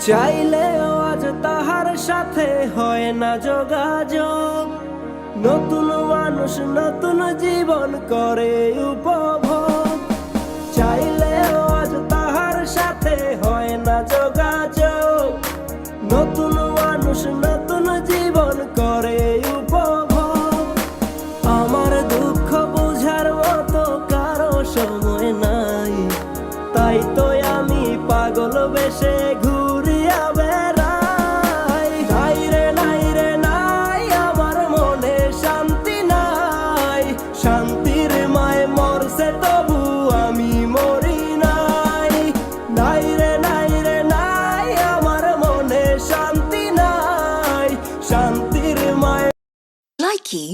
চাইলেও আজ তাহার সাথে হয় না যোগাযোগ। নতুন মানুষ নতুন জীবন করে উপভোগ। চাইলেও আজ তাহার সাথে হয় না যোগাযোগ। নতুন মানুষ নতুন জীবন করে উপভোগ। আমার দুঃখ বুঝার মতো কারো সময় নাই, তাই তো আমি পাগল বেশে ঘুরিয়া বেড়াই। নাই রে নাই রে নাই, আমার মনে শান্তি নাই। শান্তির মায় মরছে তবু আমি মরি নাই। নাই রে নাই রে নাই, আমার মনে শান্তি নাই। শান্তির মায় Likey